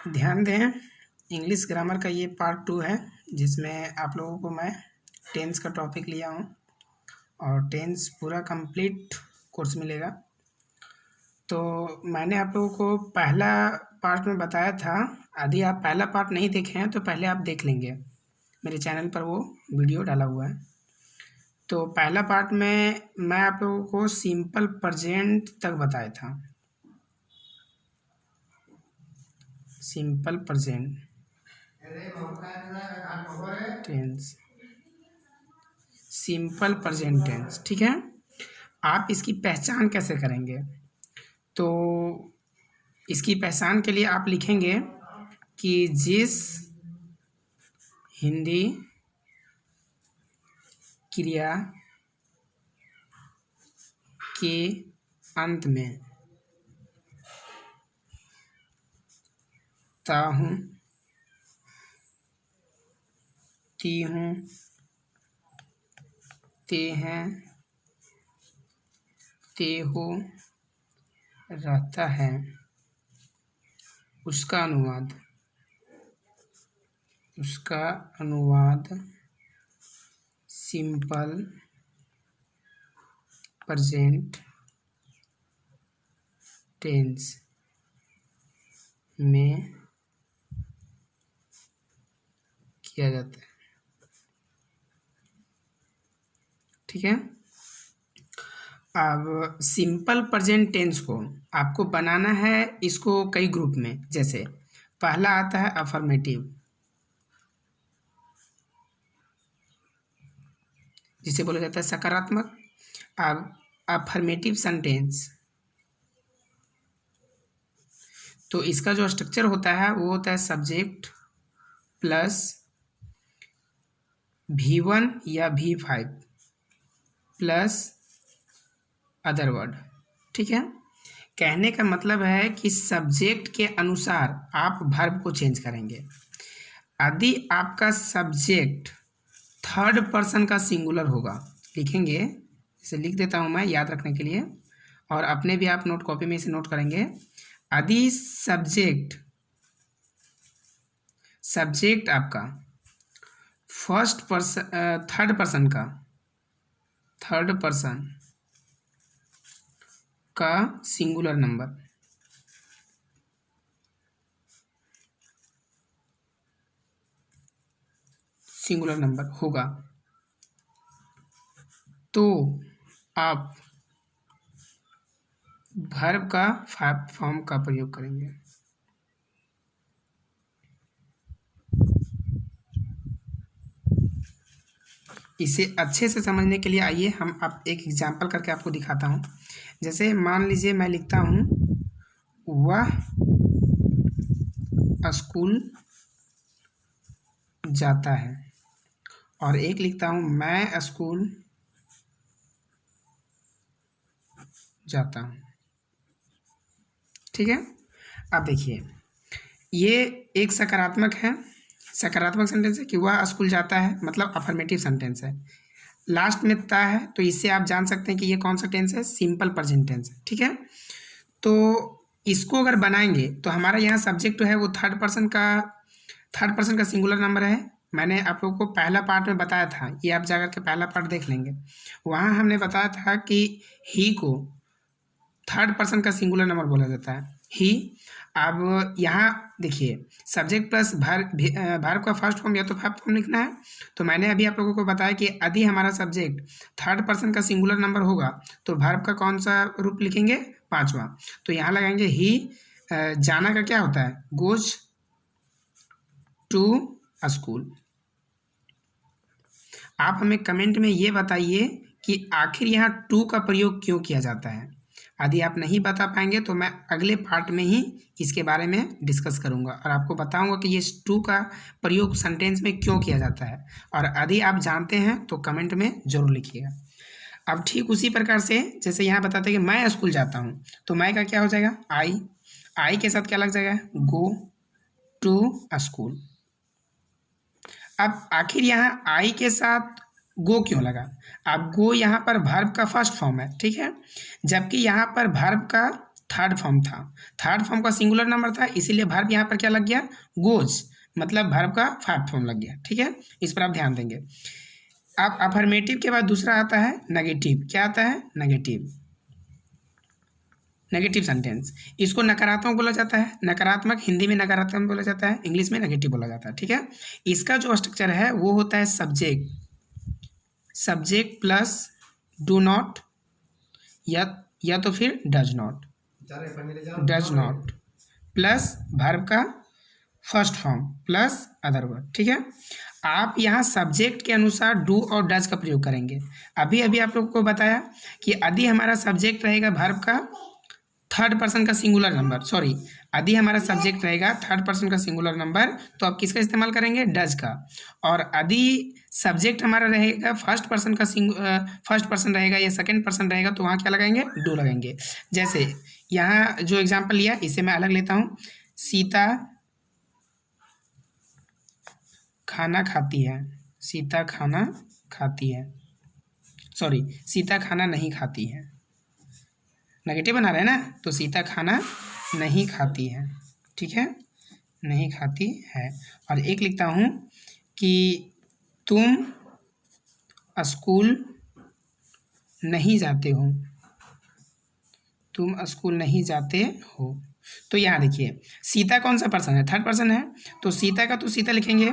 ध्यान दें, English grammar का ये पार्ट 2 है जिसमें आप लोगों को मैं टेंस का टॉपिक लिया हूँ और टेंस पूरा कंप्लीट कोर्स मिलेगा। तो मैंने आप लोगों को पहला पार्ट में बताया था, यदि आप पहला पार्ट नहीं देखे हैं तो पहले आप देख लेंगे, मेरे चैनल पर वो वीडियो डाला हुआ है। तो पहला पार्ट में मैं आप लोगों को सिंपल प्रेजेंट तक बताया था, simple present tense, simple present tense. ठीक है, आप इसकी पहचान कैसे करेंगे? तो इसकी पहचान के लिए आप लिखेंगे कि जिस हिंदी क्रिया के अंत में ता हूँ, ती हूँ, ते हैं, ते हो रहता है, उसका अनुवाद सिंपल प्रेजेंट टेंस में किया जाता है। ठीक है, अब सिंपल प्रेजेंट टेंस को आपको बनाना है, इसको कई ग्रुप में। जैसे पहला आता है अफर्मेटिव, जिसे बोला जाता है सकारात्मक। अब अफर्मेटिव सेंटेंस, तो इसका जो स्ट्रक्चर होता है वो होता है सब्जेक्ट प्लस V1 या V5 प्लस अदर वर्ड। ठीक है, कहने का मतलब है कि सब्जेक्ट के अनुसार आप वर्ब को चेंज करेंगे। यदि आपका सब्जेक्ट थर्ड पर्सन का सिंगुलर होगा, लिखेंगे, इसे लिख देता हूँ मैं याद रखने के लिए, और अपने भी आप नोट कॉपी में इसे नोट करेंगे। यदि सब्जेक्ट आपका थर्ड पर्सन का सिंगुलर नंबर होगा तो आप वर्ब का फॉर्म का प्रयोग करेंगे। इसे अच्छे से समझने के लिए आइए हम आप एक एग्जाम्पल करके आपको दिखाता हूँ। जैसे मान लीजिए मैं लिखता हूँ वह स्कूल जाता है, और एक लिखता हूँ मैं स्कूल जाता हूँ। ठीक है, अब देखिए ये एक सकारात्मक सेंटेंस है कि वह स्कूल जाता है, मतलब अफर्मेटिव सेंटेंस है। लास्ट में ता है, तो इससे आप जान सकते हैं कि ये कौन सा टेंस है, सिंपल प्रेजेंट टेंस है। ठीक है, तो इसको अगर बनाएंगे तो हमारा यहाँ सब्जेक्ट जो है वो थर्ड पर्सन का सिंगुलर नंबर है। मैंने आप लोगों को पहला पार्ट में बताया था, ये आप जाकर के पहला पार्ट देख लेंगे, वहाँ हमने बताया था कि ही को थर्ड पर्सन का सिंगुलर नंबर बोला जाता है, ही। अब यहाँ देखिए सब्जेक्ट प्लस वर्ब का फर्स्ट फॉर्म या तो वर्ब फॉर्म लिखना है। तो मैंने अभी आप लोगों को बताया कि यदि हमारा सब्जेक्ट थर्ड पर्सन का सिंगुलर नंबर होगा तो वर्ब का कौन सा रूप लिखेंगे, पांचवा। तो यहाँ लगाएंगे ही। जाना का क्या होता है, गोज टू स्कूल। आप हमें कमेंट में ये बताइए कि आखिर यहाँ टू का प्रयोग क्यों किया जाता है। यदि आप नहीं बता पाएंगे तो मैं अगले पार्ट में ही इसके बारे में डिस्कस करूंगा और आपको बताऊंगा कि ये टू का प्रयोग सेंटेंस में क्यों किया जाता है। और यदि आप जानते हैं तो कमेंट में ज़रूर लिखिएगा। अब ठीक उसी प्रकार से जैसे यहाँ बताते हैं कि मैं स्कूल जाता हूँ, तो मैं का क्या हो जाएगा, आई के साथ क्या लग जाएगा, गो टू स्कूल। अब आखिर यहाँ आई के साथ गो क्यों लगा? अब गो यहाँ पर वर्ब का फर्स्ट फॉर्म है, ठीक है, जबकि यहाँ पर वर्ब का थर्ड फॉर्म था, थर्ड फॉर्म का सिंगुलर नंबर था, इसीलिए वर्ब यहाँ पर क्या लग गया, गोज, मतलब वर्ब का फोर्थ फॉर्म लग गया। ठीक है, इस पर आप ध्यान देंगे। अब अफर्मेटिव के बाद दूसरा आता है नेगेटिव। क्या आता है, नेगेटिव, नेगेटिव सेंटेंस। इसको नकारात्मक बोला जाता है, नकारात्मक हिंदी में नकारात्मक बोला जाता है, इंग्लिश में नेगेटिव बोला जाता है। ठीक है, इसका जो स्ट्रक्चर है वो होता है subject, subject plus do not या तो फिर does not, does not plus verb का first form plus other word. ठीक है, आप यहाँ सब्जेक्ट के अनुसार डू और डज का प्रयोग करेंगे। अभी अभी आप लोगों को बताया कि यदि हमारा सब्जेक्ट रहेगा वर्ब का थर्ड पर्सन का सिंगुलर नंबर, सॉरी यदि हमारा सब्जेक्ट रहेगा थर्ड पर्सन का सिंगुलर नंबर तो आप किसका इस्तेमाल करेंगे, डज का। और यदि सब्जेक्ट हमारा रहेगा फर्स्ट पर्सन रहेगा या सेकंड पर्सन रहेगा तो वहाँ क्या लगाएंगे, डू लगाएंगे। जैसे यहाँ जो एग्जांपल लिया इसे मैं अलग लेता हूँ, सीता खाना खाती है, सीता खाना खाती है, सॉरी सीता खाना नहीं खाती है, नेगेटिव बना रहे हैं ना, तो सीता खाना नहीं खाती है। ठीक है, नहीं खाती है। और एक लिखता हूँ कि तुम स्कूल नहीं जाते हो, तुम स्कूल नहीं जाते हो। तो यहाँ देखिए सीता कौन सा पर्सन है, थर्ड पर्सन है, तो सीता का तो सीता लिखेंगे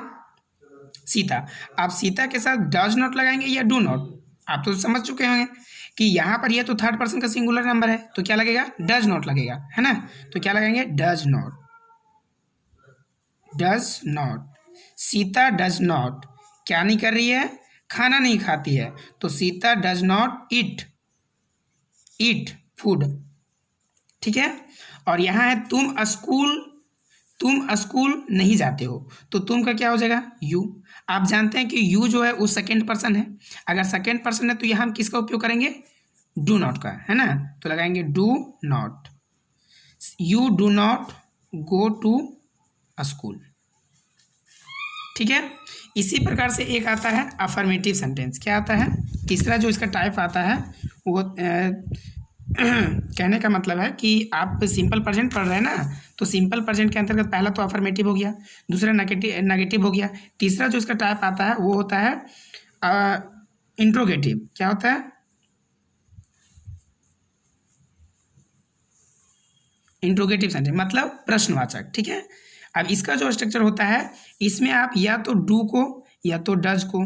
सीता। आप सीता के साथ डज नॉट लगाएंगे या डू नॉट, आप तो समझ चुके होंगे कि यहाँ पर ये तो थर्ड पर्सन का सिंगुलर नंबर है तो क्या लगेगा, डज नॉट लगेगा, है ना। तो क्या लगाएंगे, does not, does not. Sita does not क्या नहीं कर रही है, खाना नहीं खाती है, तो Sita does not eat food. ठीक है, और यहाँ है तुम स्कूल नहीं जाते हो, तो तुम का क्या हो जाएगा, यू। आप जानते हैं कि यू जो है वो सेकेंड पर्सन है, अगर सेकेंड पर्सन है तो यहाँ हम किसका उपयोग करेंगे, डू नॉट का, है ना। तो लगाएंगे do not, you do not go to school. ठीक है, इसी प्रकार से एक आता है अफर्मेटिव सेंटेंस। क्या आता है, तीसरा जो इसका टाइप आता है वो कहने का मतलब है कि आप सिंपल प्रेजेंट पढ़ रहे हैं ना, तो सिंपल प्रेजेंट के अंतर्गत पहला तो अफर्मेटिव हो गया, दूसरा नेगेटिव हो गया, तीसरा जो इसका टाइप आता है वो होता है इंट्रोगेटिव। क्या होता है, इंट्रोगेटिव सेंटेंस मतलब प्रश्नवाचक। ठीक है, अब इसका जो स्ट्रक्चर होता है इसमें आप या तो डू को या तो डज को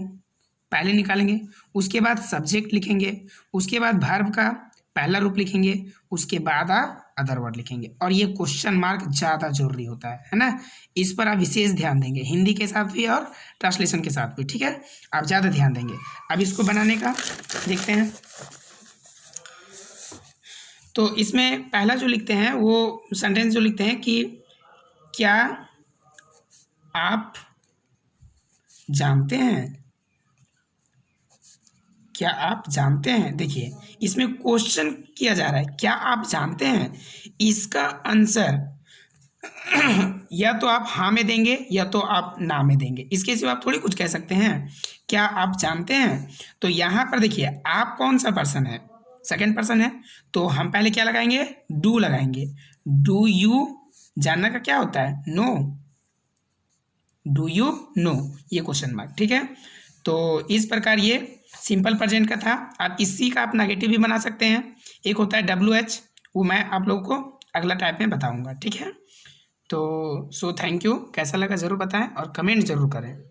पहले निकालेंगे, उसके बाद सब्जेक्ट लिखेंगे, उसके बाद वर्ब का पहला रूप लिखेंगे, उसके बाद आप अदर वर्ड लिखेंगे। और ये क्वेश्चन मार्क ज़्यादा जरूरी होता है ना, इस पर आप विशेष ध्यान देंगे, हिंदी के साथ भी और ट्रांसलेशन के साथ भी। ठीक है, आप ज़्यादा ध्यान देंगे। अब इसको बनाने का देखते हैं। तो इसमें पहला जो लिखते हैं वो सेंटेंस जो लिखते हैं कि क्या आप जानते हैं, क्या आप जानते हैं। देखिए इसमें क्वेश्चन किया जा रहा है, क्या आप जानते हैं। इसका आंसर या तो आप हाँ में देंगे या तो आप ना में देंगे, इसके सिवा आप थोड़ी कुछ कह सकते हैं। क्या आप जानते हैं, तो यहाँ पर देखिए आप कौन सा पर्सन है, सेकंड पर्सन है, तो हम पहले क्या लगाएंगे, डू लगाएंगे। डू यू जानना का क्या होता है, नो, डू यू नो, ये क्वेश्चन मार्क। ठीक है, तो इस प्रकार ये सिंपल प्रेजेंट का था। आप इसी का आप नेगेटिव भी बना सकते हैं, एक होता है WH, वो मैं आप लोगों को अगला टाइप में बताऊंगा। ठीक है, तो थैंक यू, कैसा लगा ज़रूर बताएं और कमेंट ज़रूर करें।